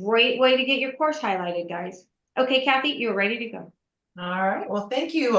Great way to get your course highlighted, guys. Okay, Kathy, you're ready to go. All right, well, thank you.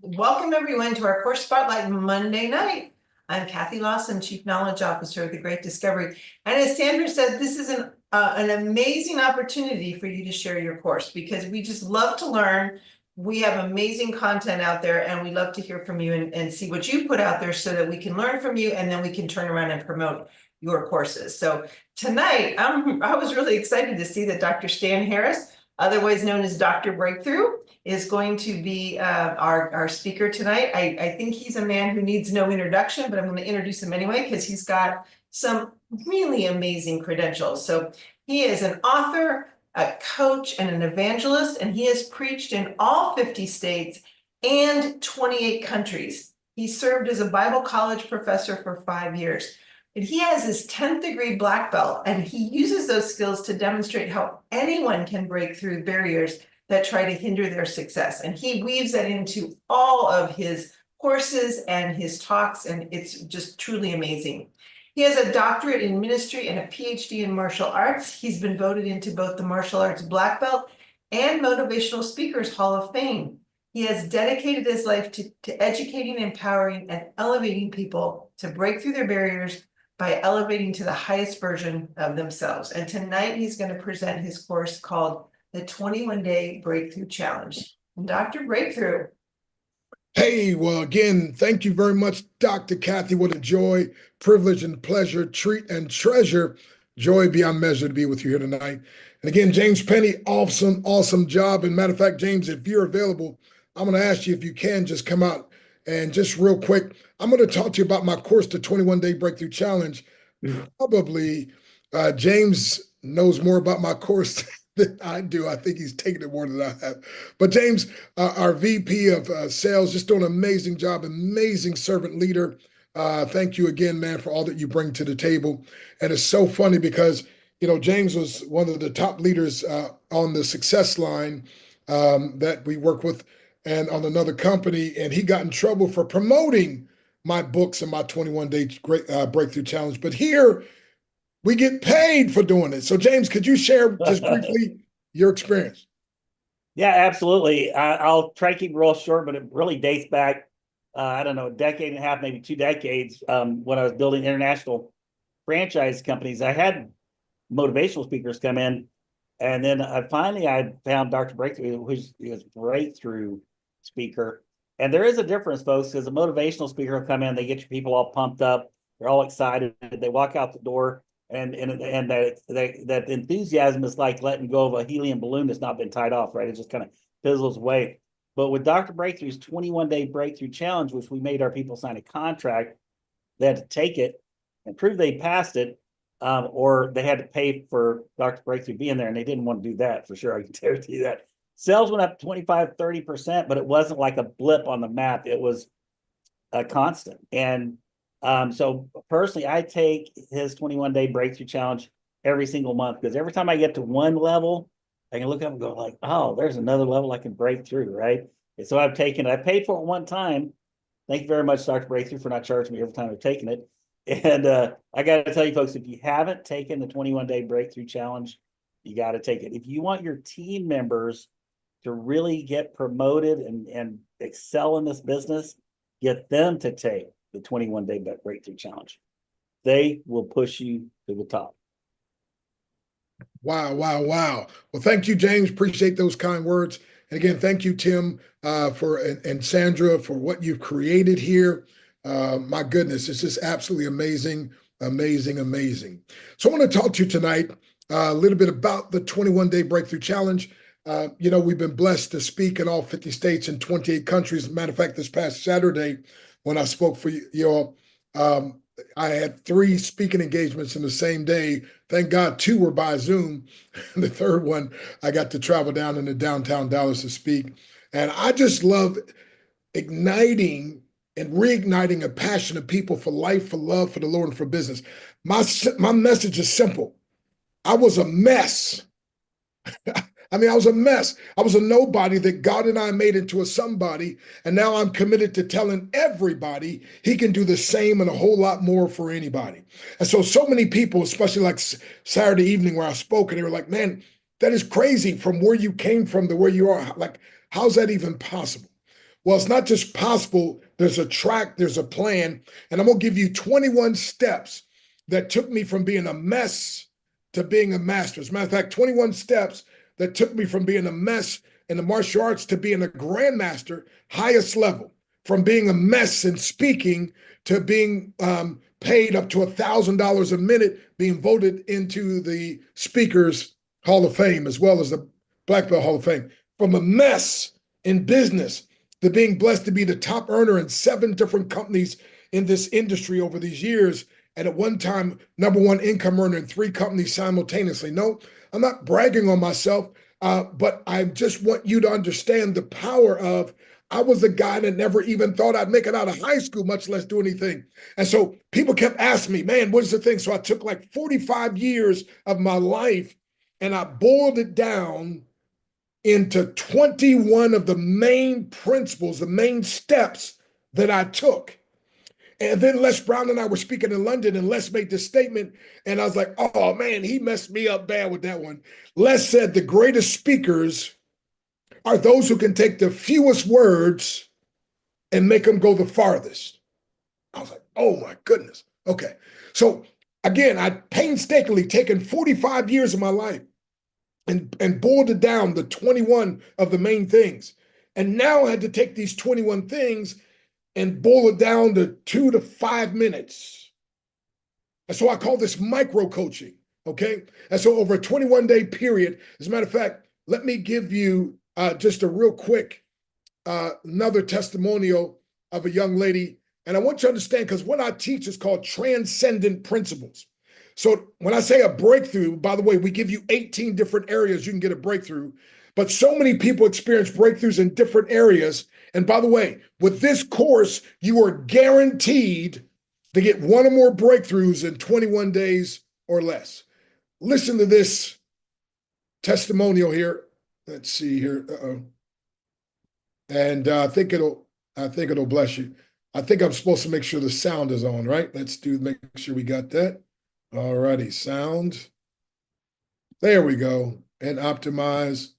Welcome everyone to our Course Spotlight Monday night. I'm Kathy Lawson, Chief Knowledge Officer of the Great Discovery. And as Sandra said, this is an amazing opportunity for you to share your course because we just love to learn. We have amazing content out there and we love to hear from you and see what you put out there so that we can learn from you and then we can turn around and promote your courses. So tonight, I was really excited to see that Dr. Stan Harris, otherwise known as Dr. Breakthrough, is going to be our speaker tonight. I think he's a man who needs no introduction, but I'm going to introduce him anyway because he's got some really amazing credentials. So he is an author, a coach, and an evangelist, and he has preached in all 50 states and 28 countries. He served as a Bible college professor for 5 years. And he has his 10th degree black belt, and he uses those skills to demonstrate how anyone can break through barriers that try to hinder their success. And he weaves that into all of his courses and his talks, and it's just truly amazing. He has a doctorate in ministry and a PhD in martial arts. He's been voted into both the Martial Arts Black Belt and Motivational Speakers Hall of Fame. He has dedicated his life to educating, empowering, and elevating people to break through their barriers by elevating to the highest version of themselves. And tonight he's going to present his course called the 21-Day Breakthrough Challenge. And Dr. Breakthrough. Hey, well, again, thank you very much, Dr. Kathy. What a joy, privilege, and pleasure, treat, and treasure. Joy beyond measure to be with you here tonight. And again, James Penny, awesome job. And matter of fact, James, if you're available, I'm going to ask you if you can just come out and just real quick, I'm going to talk to you about my course, the 21-Day Breakthrough Challenge. Probably James knows more about my course than I do. I think he's taken it more than I have. But James, our VP of sales, just doing an amazing job, amazing servant leader. Thank you again, man, for all that you bring to the table. And it's so funny because, you know, James was one of the top leaders on the success line that we work with and on another company. And he got in trouble for promoting my books and my 21-Day Breakthrough Challenge. But here, we get paid for doing it. So, James, could you share just briefly your experience? Yeah, absolutely. I'll try to keep it real short, but it really dates back, I don't know, a decade and a half, maybe 2 decades, when I was building international franchise companies. I had motivational speakers come in, and then I found Dr. Breakthrough, who's a breakthrough speaker. And there is a difference, folks, because a motivational speaker will come in, they get your people all pumped up, they're all excited, they walk out the door. And that enthusiasm is like letting go of a helium balloon that's not been tied off, right? It just kind of fizzles away. But with Dr. Breakthrough's 21-Day Breakthrough Challenge, which we made our people sign a contract, they had to take it and prove they passed it, or they had to pay for Dr. Breakthrough being there, and they didn't want to do that for sure. I can guarantee you that. Sales went up 25, 30%, but it wasn't like a blip on the map. It was a constant. And so personally, I take his 21-Day Breakthrough Challenge every single month because every time I get to one level, I can look up and go like, oh, there's another level I can break through, right? And so I've taken it. I paid for it one time. Thank you very much, Dr. Breakthrough, for not charging me every time I've taken it. And I got to tell you, folks, if you haven't taken the 21-Day Breakthrough Challenge, you got to take it. If you want your team members to really get promoted and excel in this business, get them to take the 21-Day Breakthrough Challenge. They will push you to the top. Wow. Well, thank you, James. Appreciate those kind words. And again, thank you, Tim, and Sandra for what you've created here. My goodness, it's just absolutely amazing. So I want to talk to you tonight a little bit about the 21-Day Breakthrough Challenge. You know, we've been blessed to speak in all 50 states and 28 countries. As a matter of fact, this past Saturday, when I spoke for you all, I had 3 speaking engagements in the same day. Thank God 2 were by Zoom. The third one, I got to travel down into downtown Dallas to speak. And I just love igniting and reigniting a passion of people for life, for love, for the Lord, and for business. My message is simple. I was a mess. I mean, I was a mess. I was a nobody that God and I made into a somebody. And now I'm committed to telling everybody he can do the same and a whole lot more for anybody. And so many people, especially like Saturday evening where I spoke, and they were like, man, that is crazy from where you came from to where you are. Like, how's that even possible? Well, it's not just possible. There's a track, there's a plan. And I'm going to give you 21 steps that took me from being a mess to being a master. As a matter of fact, 21 steps that took me from being a mess in the martial arts to being a grandmaster, highest level, from being a mess in speaking to being paid up to $1,000 a minute, being voted into the Speakers Hall of Fame, as well as the Black Belt Hall of Fame. From a mess in business to being blessed to be the top earner in 7 different companies in this industry over these years, and at one time, #1 income earner in 3 companies simultaneously. No, I'm not bragging on myself, but I just want you to understand the power of, I was a guy that never even thought I'd make it out of high school, much less do anything. And so people kept asking me, man, what is the thing? So I took like 45 years of my life and I boiled it down into 21 of the main principles, the main steps that I took. And then Les Brown and I were speaking in London, and Les made this statement, and I was like, oh man, he messed me up bad with that one. Les said the greatest speakers are those who can take the fewest words and make them go the farthest. I was like, oh my goodness. Okay. So again, I painstakingly taken 45 years of my life and boiled it down to 21 of the main things. And now I had to take these 21 things and boil it down to 2 to 5 minutes. And so I call this micro coaching, okay? And so over a 21-day period, as a matter of fact, let me give you just a real quick another testimonial of a young lady. And I want you to understand, because what I teach is called transcendent principles. So when I say a breakthrough, by the way, we give you 18 different areas you can get a breakthrough, but so many people experience breakthroughs in different areas. And by the way, with this course, you are guaranteed to get 1 or more breakthroughs in 21 days or less. Listen to this testimonial here. Let's see here. And I think it'll bless you. I think I'm supposed to make sure the sound is on, right? Make sure we got that. All righty, sound. There we go. And optimize.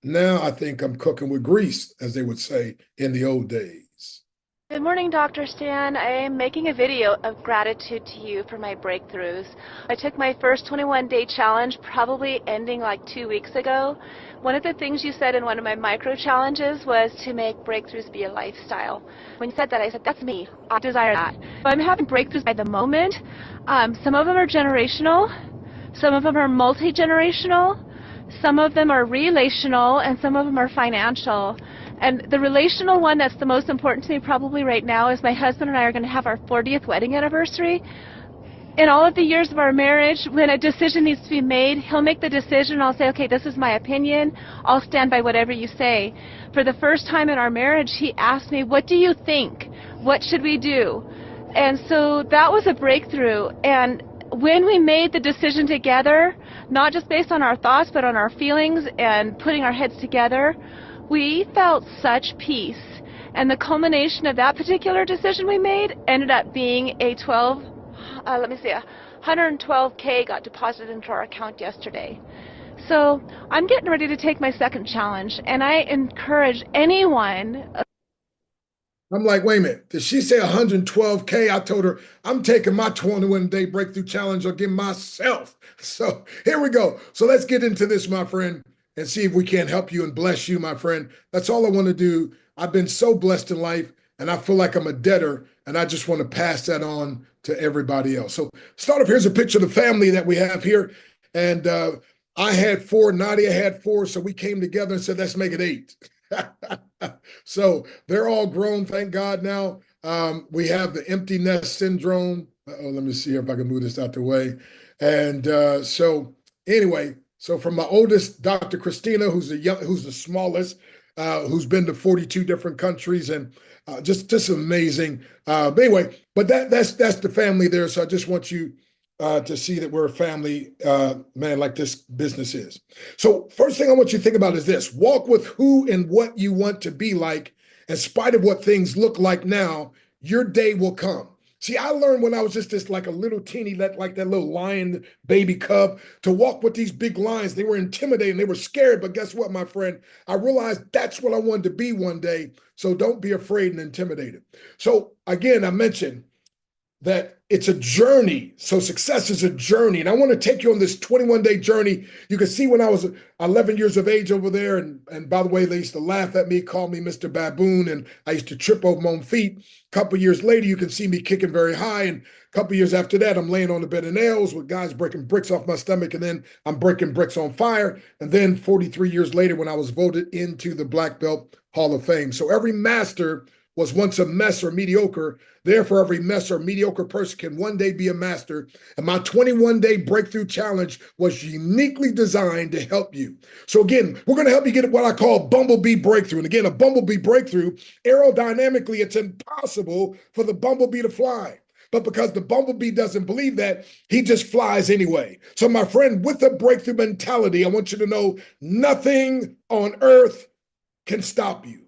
Now I think I'm cooking with grease, as they would say in the old days. Good morning, Dr. Stan. I am making a video of gratitude to you for my breakthroughs. I took my first 21-day challenge, probably ending like 2 weeks ago. One of the things you said in one of my micro challenges was to make breakthroughs be a lifestyle. When you said that, I said, that's me. I desire that. But I'm having breakthroughs by the moment. Some of them are generational. Some of them are multi-generational. Some of them are relational, and some of them are financial. And the relational one that's the most important to me probably right now is my husband and I are going to have our 40th wedding anniversary. In all of the years of our marriage, when a decision needs to be made, he'll make the decision. I'll say, okay, this is my opinion. I'll stand by whatever you say. For the first time in our marriage, he asked me, what do you think? What should we do? And so that was a breakthrough. And when we made the decision together, not just based on our thoughts, but on our feelings and putting our heads together, we felt such peace. And the culmination of that particular decision we made ended up being a 112K got deposited into our account yesterday. So I'm getting ready to take my second challenge, and I encourage anyone. I'm like, wait a minute, did she say 112K? I told her, I'm taking my 21-day breakthrough challenge again myself. So here we go. So let's get into this, my friend, and see if we can help you and bless you, my friend. That's all I want to do. I've been so blessed in life, and I feel like I'm a debtor, and I just want to pass that on to everybody else. So start off, here's a picture of the family that we have here. And I had 4, Nadia had 4, so we came together and said, let's make it 8. So they're all grown, thank God now. We have the empty nest syndrome. Let me see if I can move this out the way. And so anyway, so from my oldest, Dr. Christina, who's the smallest, who's been to 42 different countries, and just amazing. But anyway, but that's the family there. So I just want you to see that we're a family, man, like this business is. So first thing I want you to think about is this: walk with who and what you want to be like. In spite of what things look like now, your day will come. See, I learned when I was just this like a little teeny, like that little lion baby cub, to walk with these big lions. They were intimidating, they were scared, but guess what, my friend? I realized that's what I wanted to be one day. So don't be afraid and intimidated. So again, I mentioned that it's a journey. So success is a journey. And I want to take you on this 21-day journey. You can see when I was 11 years of age over there, and by the way, they used to laugh at me, call me Mr. Baboon, and I used to trip over my own feet. A couple years later, you can see me kicking very high. And a couple years after that, I'm laying on the bed of nails with guys breaking bricks off my stomach, and then I'm breaking bricks on fire. And then 43 years later, when I was voted into the Black Belt Hall of Fame. So every master was once a mess or mediocre. Therefore, every mess or mediocre person can one day be a master. And my 21-day breakthrough challenge was uniquely designed to help you. So again, we're going to help you get what I call bumblebee breakthrough. And again, a bumblebee breakthrough, aerodynamically, it's impossible for the bumblebee to fly. But because the bumblebee doesn't believe that, he just flies anyway. So my friend, with a breakthrough mentality, I want you to know nothing on earth can stop you.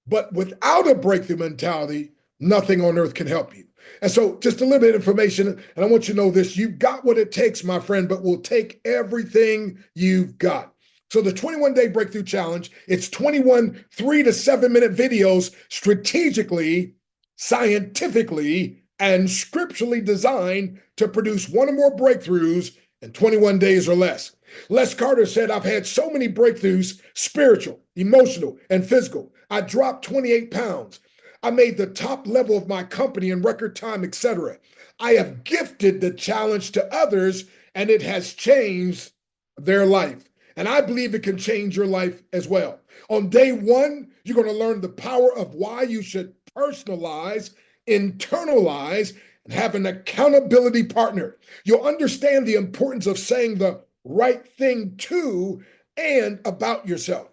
But without a breakthrough mentality, nothing on earth can help you. And so just a little bit of information, and I want you to know this: you've got what it takes, my friend, but we'll take everything you've got. So the 21-day breakthrough challenge, it's 21 3 to 7 minute videos strategically, scientifically, and scripturally designed to produce one or more breakthroughs in 21 days or less. Les Carter said, I've had so many breakthroughs, spiritual, emotional, and physical. I dropped 28 pounds. I made the top level of my company in record time, etc. I have gifted the challenge to others, and it has changed their life. And I believe it can change your life as well. On day one, you're going to learn the power of why you should personalize, internalize, and have an accountability partner. You'll understand the importance of saying the right thing to and about yourself.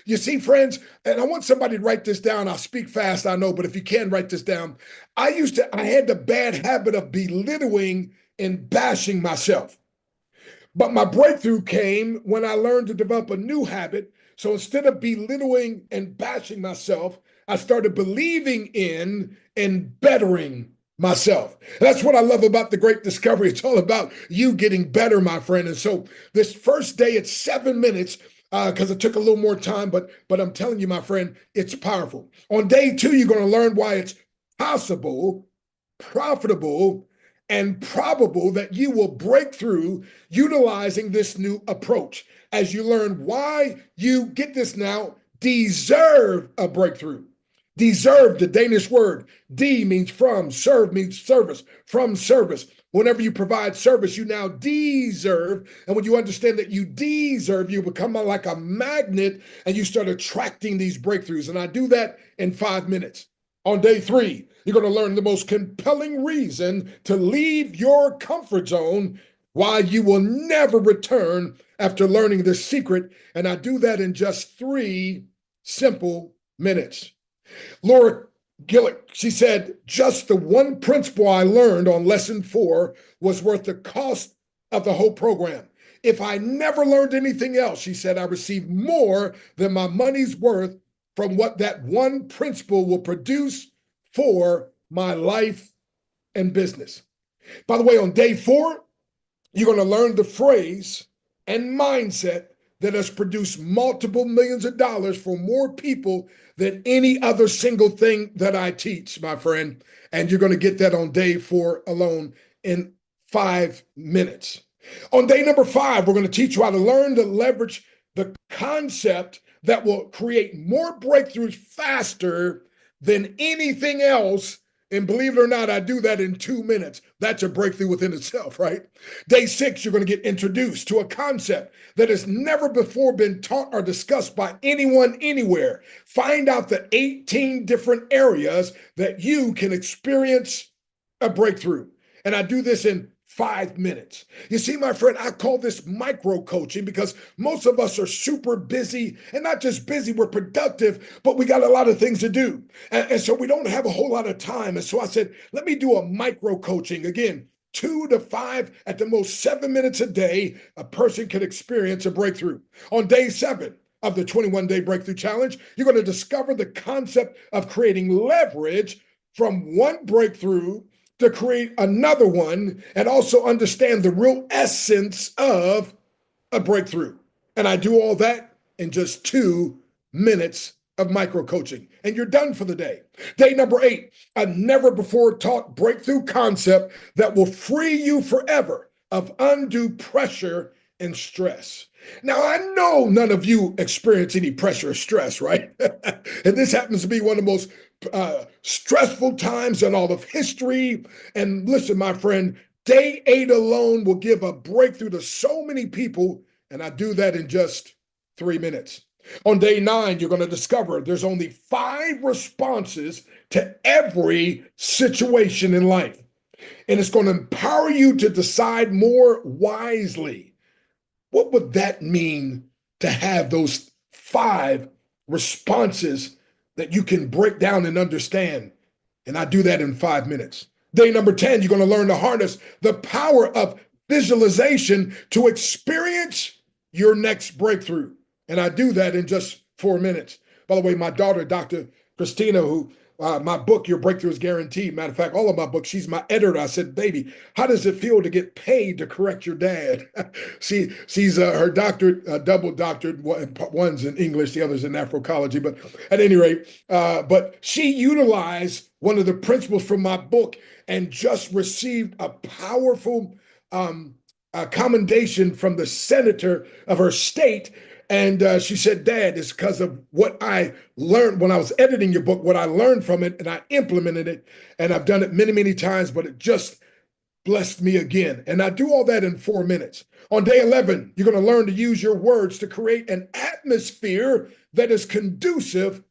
You see, friends, and I want somebody to write this down. I'll speak fast, I know, but if you can write this down. I had the bad habit of belittling and bashing myself. But my breakthrough came when I learned to develop a new habit. So instead of belittling and bashing myself, I started believing in and bettering myself. That's what I love about the Great Discovery. It's all about you getting better, my friend. And so this first day, it's 7 minutes. Because it took a little more time, but I'm telling you, my friend, it's powerful. On day 2, you're going to learn why it's possible, profitable, and probable that you will break through utilizing this new approach. As you learn why you, get this now, deserve a breakthrough. Deserve, the Danish word, D means from, serve means service, from service. Whenever you provide service, you now deserve. And when you understand that you deserve, you become like a magnet and you start attracting these breakthroughs. And I do that in 5 minutes. On day 3, you're going to learn the most compelling reason to leave your comfort zone, why you will never return after learning this secret. And I do that in just 3 simple minutes. Laura Gillick, she said, just the one principle I learned on lesson 4 was worth the cost of the whole program. If I never learned anything else, she said, I received more than my money's worth from what that one principle will produce for my life and business. By the way, on day 4, you're going to learn the phrase and mindset that has produced multiple millions of dollars for more people than any other single thing that I teach, my friend. And you're going to get that on day 4 alone in 5 minutes. On day number 5, we're going to teach you how to learn to leverage the concept that will create more breakthroughs faster than anything else. And believe it or not, I do that in 2 minutes. That's a breakthrough within itself, right? Day 6, you're going to get introduced to a concept that has never before been taught or discussed by anyone anywhere. Find out the 18 different areas that you can experience a breakthrough. And I do this in 5 minutes. You see, my friend, I call this micro coaching because most of us are super busy, and not just busy, we're productive, but we got a lot of things to do. And so we don't have a whole lot of time. And so I said, let me do a micro coaching. Again, 2 to 5, at the most 7 minutes a day, a person can experience a breakthrough. On day 7 of the 21-day breakthrough challenge, you're going to discover the concept of creating leverage from one breakthrough to create another one, and also understand the real essence of a breakthrough. And I do all that in just 2 minutes of micro coaching, and you're done for the day. Day number 8, a never before taught breakthrough concept that will free you forever of undue pressure and stress. Now, I know none of you experience any pressure or stress, right? And this happens to be one of the most stressful times in all of history. And listen, my friend, day 8 alone will give a breakthrough to so many people, and I do that in just 3 minutes. On day 9, you're going to discover there's only 5 responses to every situation in life. And it's going to empower you to decide more wisely. What would that mean to have those 5 responses that you can break down and understand? And I do that in 5 minutes. Day number 10, you're going to learn to harness the power of visualization to experience your next breakthrough. And I do that in just 4 minutes. By the way, my daughter, Dr. Christina, who my book, Your Breakthrough is Guaranteed. Matter of fact, all of my books, she's my editor. I said, baby, how does it feel to get paid to correct your dad? She's her doctorate, double doctorate, one's in English, the other's in Afroecology. But at any rate, but she utilized one of the principles from my book and just received a powerful commendation from the senator of her state. And she said, Dad, it's because of what I learned when I was editing your book, what I learned from it, and I implemented it. And I've done it many, many times, but it just blessed me again. And I do all that in 4 minutes. On day 11, you're going to learn to use your words to create an atmosphere that is conducive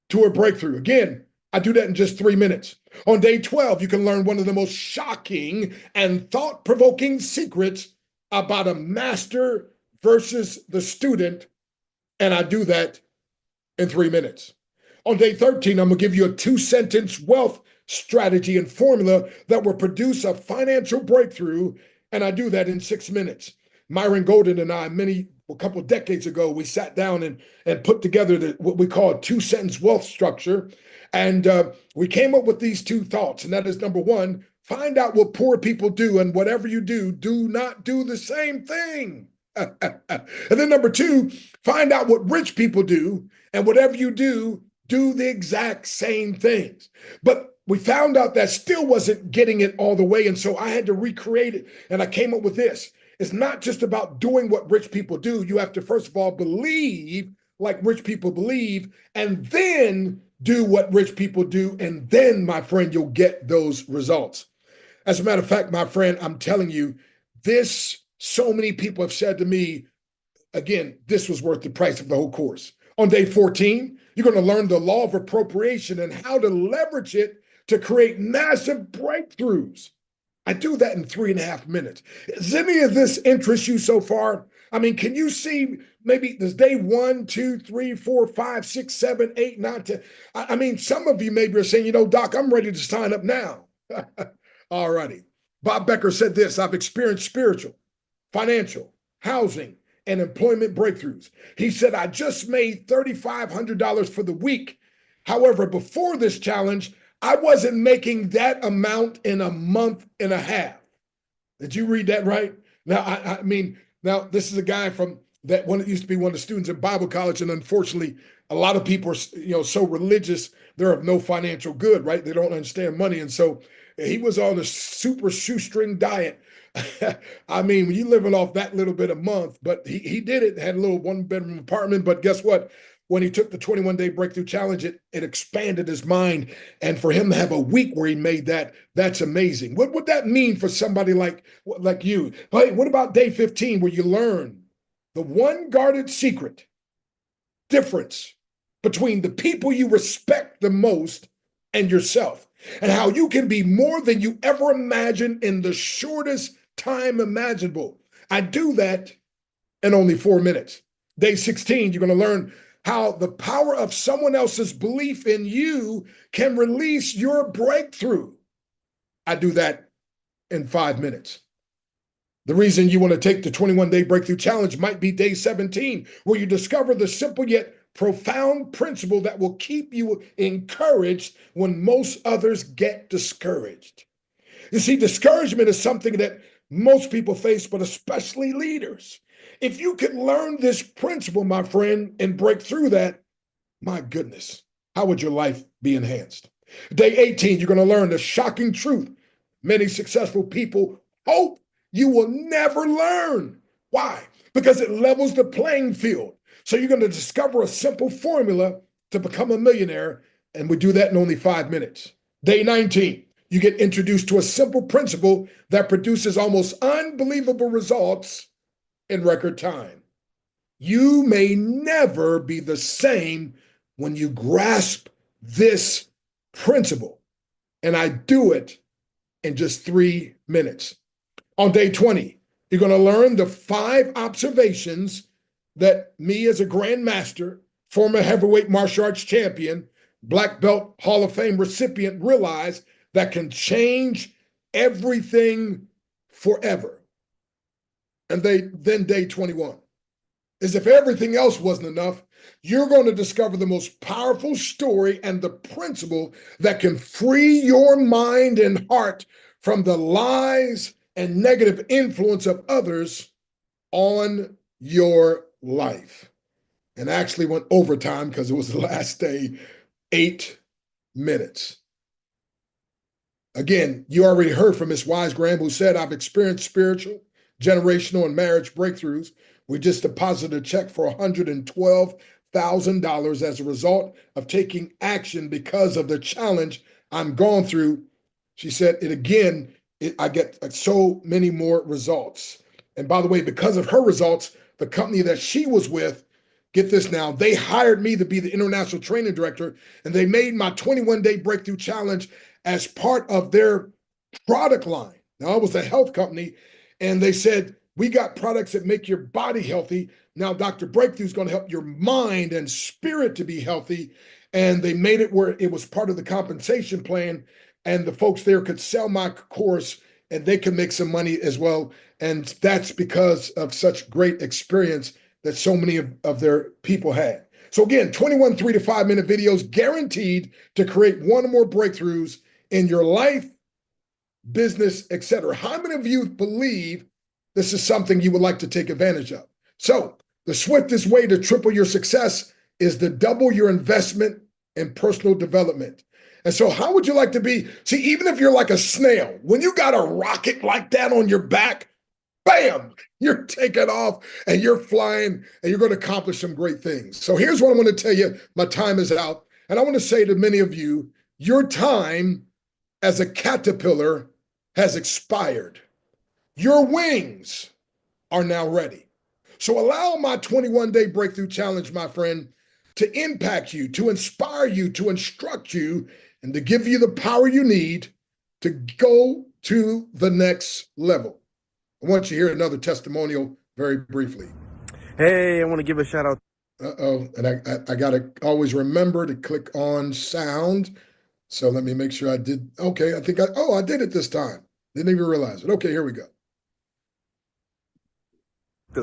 to a breakthrough. Again, I do that in just 3 minutes. On day 12, you can learn one of the most shocking and thought-provoking secrets about a master versus the student, and I do that in 3 minutes. On day 13, I'm going to give you a 2-sentence wealth strategy and formula that will produce a financial breakthrough, and I do that in 6 minutes. Myron Golden and I, a couple of decades ago, we sat down and put together what we call a 2-sentence wealth structure, and we came up with these 2 thoughts, and that is, number 1, find out what poor people do, and whatever you do, do not do the same thing. And then number 2, find out what rich people do, and whatever you do, do the exact same things. But we found out that still wasn't getting it all the way, and so I had to recreate it, and I came up with this. It's not just about doing what rich people do. You have to, first of all, believe like rich people believe, and then do what rich people do, and then, my friend, you'll get those results. As a matter of fact, my friend, I'm telling you, so many people have said to me, again, this was worth the price of the whole course. On day 14, you're going to learn the law of appropriation and how to leverage it to create massive breakthroughs. I do that in 3.5 minutes. Does any of this interest you so far? I mean, can you see maybe there's day 1, 2, 3, 4, 5, 6, 7, 8, 9, 10. I mean, some of you maybe are saying, Doc, I'm ready to sign up now. All righty. Bob Becker said this, I've experienced spiritual, financial, housing, and employment breakthroughs. He said, I just made $3,500 for the week. However, before this challenge, I wasn't making that amount in a month and a half. Did you read that right? Now, I mean, this is a guy from that one that used to be one of the students in Bible college. And unfortunately, a lot of people are, so religious, they're of no financial good, right? They don't understand money. And so he was on a super shoestring diet. I mean, you living off that little bit a month, but he did it, had a little 1-bedroom apartment. But guess what? When he took the 21-day breakthrough challenge, it expanded his mind. And for him to have a week where he made that, that's amazing. What would that mean for somebody like you? Hey, what about day 15 where you learn the one guarded secret difference between the people you respect the most and yourself, and how you can be more than you ever imagined in the shortest time imaginable? I do that in only 4 minutes. Day 16, you're going to learn how the power of someone else's belief in you can release your breakthrough. I do that in 5 minutes. The reason you want to take the 21-day breakthrough challenge might be day 17, where you discover the simple yet profound principle that will keep you encouraged when most others get discouraged. You see, discouragement is something that most people face, but especially leaders. If you could learn this principle, my friend, and break through that, my goodness, how would your life be enhanced? Day 18, you're going to learn the shocking truth. Many successful people hope you will never learn. Why? Because it levels the playing field. So you're going to discover a simple formula to become a millionaire, and we do that in only 5 minutes. Day 19, you get introduced to a simple principle that produces almost unbelievable results in record time. You may never be the same when you grasp this principle. And I do it in just 3 minutes. On day 20, you're going to learn the 5 observations that me as a grandmaster, former heavyweight martial arts champion, black belt Hall of Fame recipient realized that can change everything forever. And then day 21 is, if everything else wasn't enough, you're going to discover the most powerful story and the principle that can free your mind and heart from the lies and negative influence of others on your life. And actually went overtime because it was the last day, 8 minutes. Again, you already heard from Ms. Wise Graham, who said, I've experienced spiritual, generational, and marriage breakthroughs. We just deposited a check for $112,000 as a result of taking action because of the challenge I'm going through. She said, I get so many more results. And by the way, because of her results, the company that she was with, get this now, they hired me to be the international training director, and they made my 21-day breakthrough challenge as part of their product line. Now, I was a health company, and they said, we got products that make your body healthy. Now, Dr. Breakthrough is going to help your mind and spirit to be healthy. And they made it where it was part of the compensation plan, and the folks there could sell my course and they could make some money as well. And that's because of such great experience that so many of their people had. So again, 21 3 to 5 minute videos guaranteed to create one or more breakthroughs in your life, business, etc. How many of you believe this is something you would like to take advantage of? So the swiftest way to triple your success is to double your investment in personal development. And so how would you like to be? See, even if you're like a snail, when you got a rocket like that on your back, bam, you're taking off and you're flying and you're going to accomplish some great things. So here's what I want to tell you. My time is out. And I want to say to many of you, your time as a caterpillar has expired. Your wings are now ready. So allow my 21-day breakthrough challenge, my friend, to impact you, to inspire you, to instruct you, and to give you the power you need to go to the next level. I want you to hear another testimonial very briefly. Hey, I want to give a shout out. And I got to always remember to click on sound. So let me make sure I did. Okay, I think I did it this time. Didn't even realize it. Okay, here we go.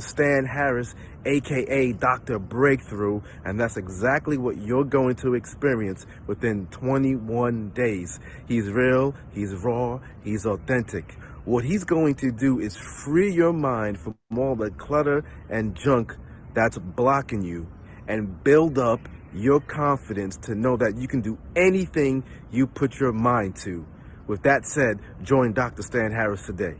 Stan Harris, aka Dr. Breakthrough, and that's exactly what you're going to experience within 21 days. He's real, he's raw, he's authentic. What he's going to do is free your mind from all the clutter and junk that's blocking you and build up your confidence to know that you can do anything you put your mind to. With that said, join Dr. Stan Harris today.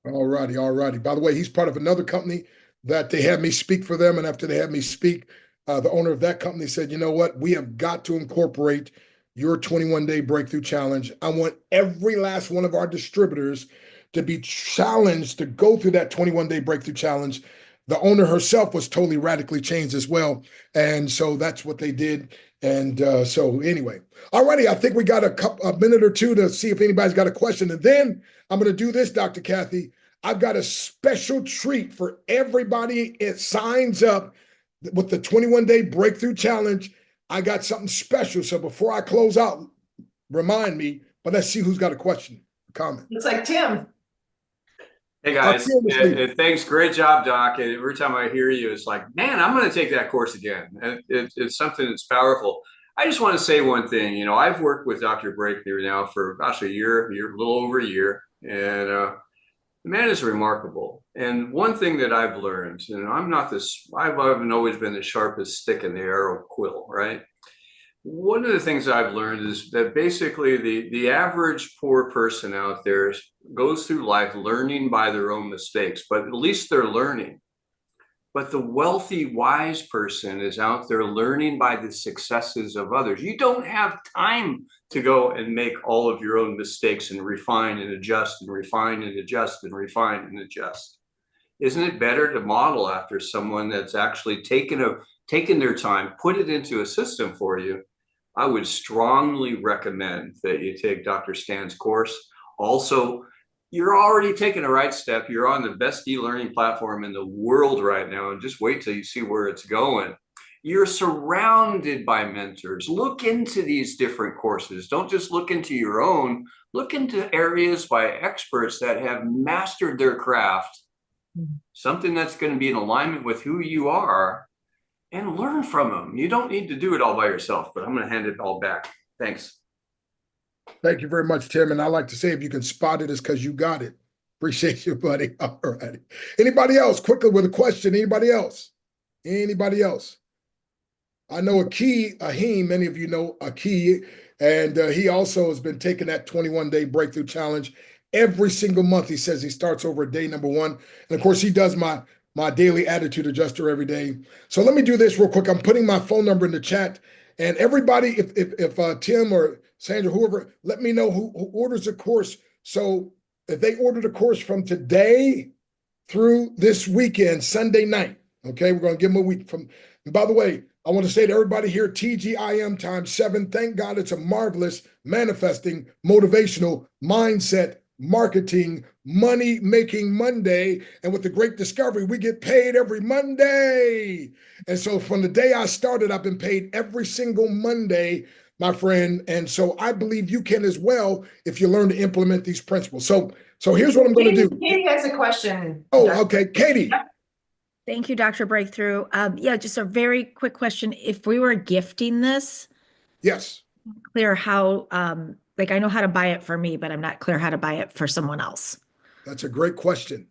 All righty. By the way, he's part of another company that they had me speak for them. And after they had me speak, the owner of that company said, you know what? We have got to incorporate your 21-day breakthrough challenge. I want every last one of our distributors to be challenged to go through that 21-day breakthrough challenge. The owner herself was totally radically changed as well. And so that's what they did. And so anyway, all righty. I think we got a minute or two to see if anybody's got a question. And then I'm going to do this, Dr. Kathy. I've got a special treat for everybody. It signs up with the 21-day breakthrough challenge. I got something special. So before I close out, remind me, but let's see who's got a question. comment. Looks like Tim. Hey guys, Tim is leading. thanks. Great job, Doc. And every time I hear you, it's like, man, I'm going to take that course again. And it's something that's powerful. I just want to say one thing. You know, I've worked with Dr. Breakthrough now for, gosh, a little over a year. And the man is remarkable. And one thing that I've learned, and I haven't always been the sharpest stick in the arrow quill, right? One of the things I've learned is that basically the average poor person out there goes through life learning by their own mistakes, but at least they're learning. But the wealthy, wise person is out there learning by the successes of others. You don't have time to go and make all of your own mistakes and refine and adjust and refine and adjust and refine and adjust. Isn't it better to model after someone that's actually taken their time, put it into a system for you? I would strongly recommend that you take Dr. Stan's course. Also, you're already taking the right step. You're on the best e-learning platform in the world right now, and just wait till you see where it's going. You're surrounded by mentors. Look into these different courses. Don't just look into your own. Look into areas by experts that have mastered their craft, something that's going to be in alignment with who you are, and learn from them. You don't need to do it all by yourself, but I'm going to hand it all back. Thanks. Thank you very much, Tim. And I like to say, if you can spot it, it's because you got it. Appreciate you, buddy. All right. Anybody else? Quickly with a question. Anybody else? Anybody else? I know Aheem, many of you know Aki, and he also has been taking that 21-day breakthrough challenge every single month. He says he starts over at day number 1. And of course, he does my daily attitude adjuster every day. So let me do this real quick. I'm putting my phone number in the chat, and everybody, if Tim or Sandra, whoever, let me know who orders the course. So if they order the course from today through this weekend, Sunday night, okay, we're going to give them a week from. And by the way, I want to say to everybody here, TGIM times 7. Thank God it's a marvelous manifesting, motivational mindset, marketing, money making Monday. And with the great discovery, we get paid every Monday. And so from the day I started, I've been paid every single Monday, my friend. And so I believe you can as well if you learn to implement these principles. So here's what I'm going to do. Katie has a question. Oh, okay. Katie. Thank you, Dr. Breakthrough. Yeah, just a very quick question. If we were gifting this, Yes. clear how, like I know how to buy it for me, but I'm not clear how to buy it for someone else. That's a great question.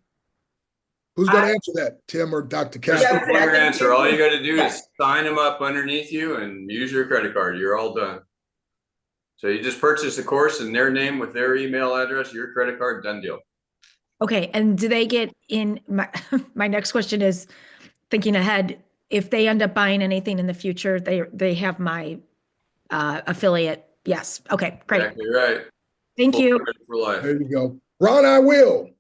Who's going to answer that, Tim or Dr. Just Kathy? a clear answer. All you got to do is sign them up underneath you and use your credit card. You're all done. So you just purchase the course in their name with their email address, your credit card, done deal. Okay, and do they get in, my next question is thinking ahead, if they end up buying anything in the future, they have my affiliate. Yes. Okay, great. Exactly right. Thank Full you. credit for life. There you go. Ron, I will.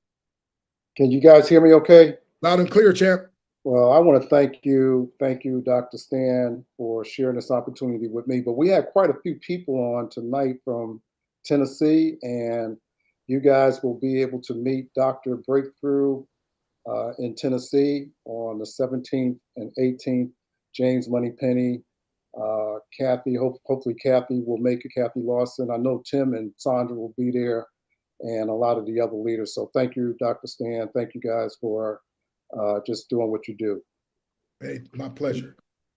Can you guys hear me okay? Loud and clear, champ. Well, I want to thank you, Dr. Stan, for sharing this opportunity with me. But we had quite a few people on tonight from Tennessee, and you guys will be able to meet Dr. Breakthrough in Tennessee on the 17th and 18th. James Moneypenny, Kathy, hopefully Kathy will make it, Kathy Lawson. I know Tim and Sandra will be there, and a lot of the other leaders. So thank you, Dr. Stan. Thank you guys for just doing what you do. Hey, my pleasure.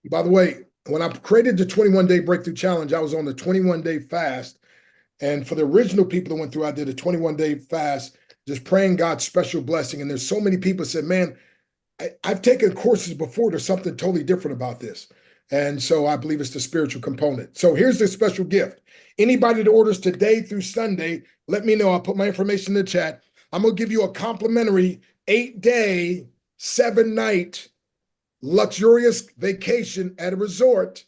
By the way, when I created the 21-day breakthrough challenge, I was on the 21-day fast. And for the original people that went through, I did a 21-day fast, just praying God's special blessing. And there's so many people said, man, I've taken courses before. There's something totally different about this. And so I believe it's the spiritual component. So here's the special gift. Anybody that orders today through Sunday, let me know. I'll put my information in the chat. I'm going to give you a complimentary 8-day, 7-night luxurious vacation at a resort,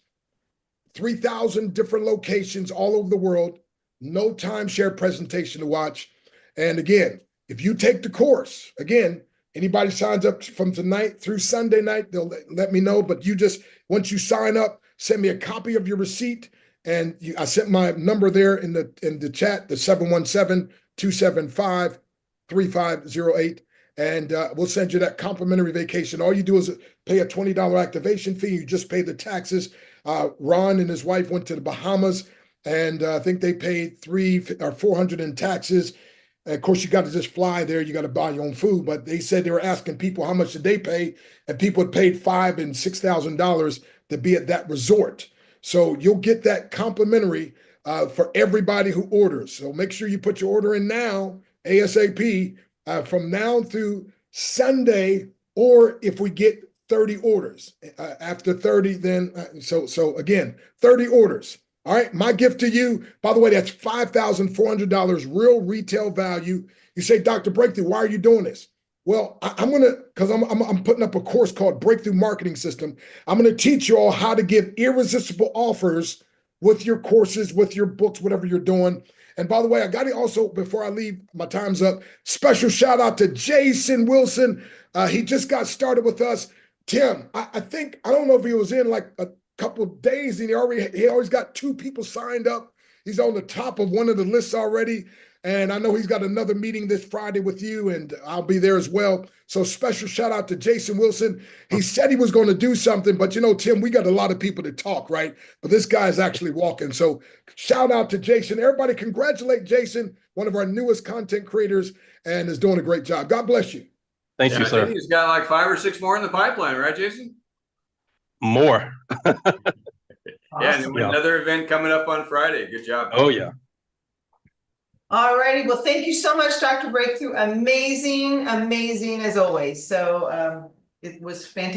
3,000 different locations all over the world. No timeshare presentation to watch. And again, if you take the course, again, anybody signs up from tonight through Sunday night, they'll let me know. But you just, once you sign up, send me a copy of your receipt. And I sent my number there in the chat, the 717-275-3508. And we'll send you that complimentary vacation. All you do is pay a $20 activation fee. You just pay the taxes. Ron and his wife went to the Bahamas, and I think they paid $300 or $400 in taxes. And of course, you got to just fly there. You got to buy your own food. But they said they were asking people how much did they pay, and people had paid $5,000 and $6,000 to be at that resort. So you'll get that complimentary for everybody who orders. So make sure you put your order in now, ASAP, from now through Sunday, or if we get 30 orders after 30, then so again, 30 orders. All right, my gift to you, by the way, that's $5,400 real retail value. You say, Dr. Breakthrough, why are you doing this? Well, because I'm putting up a course called Breakthrough Marketing System. I'm gonna teach you all how to give irresistible offers with your courses, with your books, whatever you're doing. And by the way, I got to also, before I leave, my time's up. Special shout out to Jason Wilson. He just got started with us. Tim, I think, I don't know if he was in like a couple of days, and he always got 2 people signed up. He's on the top of one of the lists already. And I know he's got another meeting this Friday with you, and I'll be there as well. So special shout out to Jason Wilson. He said he was going to do something, but you know, Tim, we got a lot of people to talk, right? But this guy is actually walking. So shout out to Jason. Everybody congratulate Jason, one of our newest content creators, and is doing a great job. God bless you. Thank you, I sir. think he's got like 5 or 6 more in the pipeline, right, Jason? More. Yeah, and Awesome. another event coming up on Friday. Good job. Oh, yeah. All righty. Well, thank you so much, Dr. Breakthrough. Amazing, amazing as always. So it was fantastic.